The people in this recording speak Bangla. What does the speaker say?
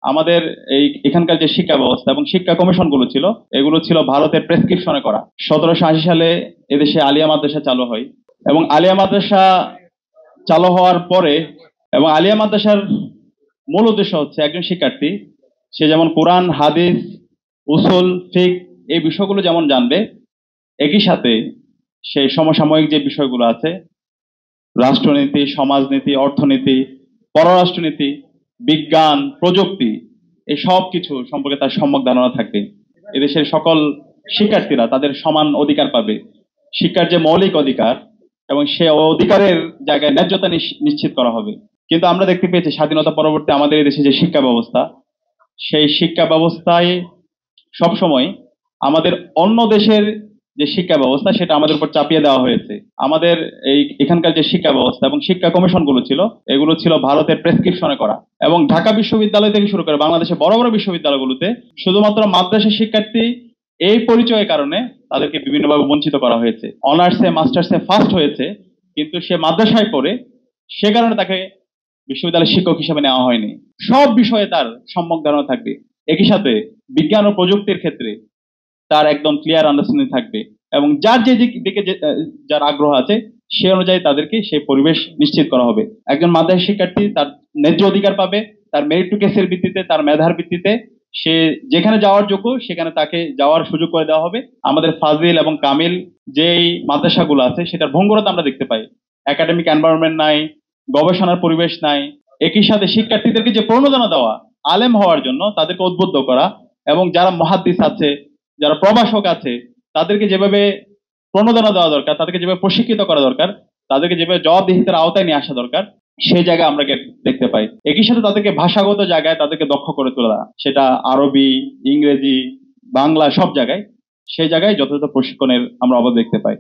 আমাদের এখানকার যে শিক্ষা ব্যবস্থা এবং শিক্ষা কমিশন গুলো ছিল, এগুলো ছিল ভারতের প্রেসক্রিপশনে করা। 1780 সালে এদেশে আলিয়া মাদ্রাসা চালু হয় এবং আলিয়া মাদ্রাসা চালু হওয়ার পরে এবং আলিয়া মাদ্রাসার মূল উদ্দেশ্য হচ্ছে একজন শিক্ষার্থী সে যেমন কোরআন, হাদিস, উসুল, ফিক এই বিষয়গুলো যেমন জানবে, একই সাথে সেই সমসাময়িক যে বিষয়গুলো আছে, রাষ্ট্রনীতি, সমাজনীতি, অর্থনীতি, পররাষ্ট্রনীতি, বিজ্ঞান, প্রযুক্তি, এই সব কিছু সম্পর্কে তার সম্যক ধারণা থাকবে। এদেশের সকল শিক্ষার্থীরা তাদের সমান অধিকার পাবে। শিক্ষার যে মৌলিক অধিকার এবং সে অধিকারের জায়গায় ন্যায্যতা নিশ্চিত করা হবে। কিন্তু আমরা দেখতে পেয়েছি স্বাধীনতা পরবর্তী আমাদের এই দেশে যে শিক্ষা ব্যবস্থা, সেই শিক্ষা ব্যবস্থায় সবসময় আমাদের অন্য দেশের যে শিক্ষা ব্যবস্থা সেটা আমাদের উপর চাপিয়ে দেওয়া হয়েছে। আমাদের এখানকার যে শিক্ষা ব্যবস্থা এবং শিক্ষা কমিশন গুলো ছিল, এগুলো ছিল ভারতের প্রেসক্রিপশনে করা। এবং ঢাকা বিশ্ববিদ্যালয় থেকে শুরু করে বাংলাদেশের বড় বড় বিশ্ববিদ্যালয়গুলোতে শুধুমাত্র মাদ্রাসা শিক্ষার্থী এই পরিচয়ের কারণে তাদেরকে বিভিন্নভাবে বঞ্চিত করা হয়েছে। অনার্সে, মাস্টার্সে ফার্স্ট হয়েছে, কিন্তু সে মাদ্রাসায় পড়ে, সে কারণে তাকে বিশ্ববিদ্যালয়ের শিক্ষক হিসেবে নেওয়া হয়নি। সব বিষয়ে তার সম্যক ধারণা থাকবে। একই সাথে বিজ্ঞান ও প্রযুক্তির ক্ষেত্রে তার একদম ক্লিয়ার আন্ডারস্ট্যান্ডিং থাকবে এবং যার যে দিকে যার আগ্রহ আছে সে অনুযায়ী তাদেরকে সেই পরিবেশ নিশ্চিত করা হবে। একজন মাদ্রাসা শিক্ষার্থী তার ন্যায্য অধিকার পাবে, তার মেরিট টু কেসের ভিত্তিতে, তার মেধার ভিত্তিতে সে যেখানে যাওয়ার যোগ্য সেখানে তাকে যাওয়ার সুযোগ করে দেওয়া হবে। আমাদের ফাজিল এবং কামিল যেই মাদ্রাসাগুলো আছে সেটার ভঙ্গুরতা আমরা দেখতে পাই। একাডেমিক এনভায়রনমেন্ট নাই, গবেষণার পরিবেশ নাই। একই সাথে শিক্ষার্থীদেরকে যে প্রণোদনা দেওয়া আলেম হওয়ার জন্য, তাদেরকে উদ্বুদ্ধ করা, এবং যারা মুহাদ্দিস আছে, যারা প্রভাষক আছে, তাদেরকে যেভাবে প্রণোদনা দেওয়া দরকার, তাদেরকে যেভাবে প্রশিক্ষিত করা দরকার, তাদেরকে যেভাবে জবাবদিহিতার আওতায় নিয়ে আসা দরকার, সেই জায়গায় আমরা দেখতে পাই। একই সাথে তাদেরকে ভাষাগত জায়গায় তাদেরকে দক্ষ করে তোলা, সেটা আরবি, ইংরেজি, বাংলা সব জায়গায়, সেই জায়গায় যথাযথ প্রশিক্ষণের আমরা অভাব দেখতে পাই।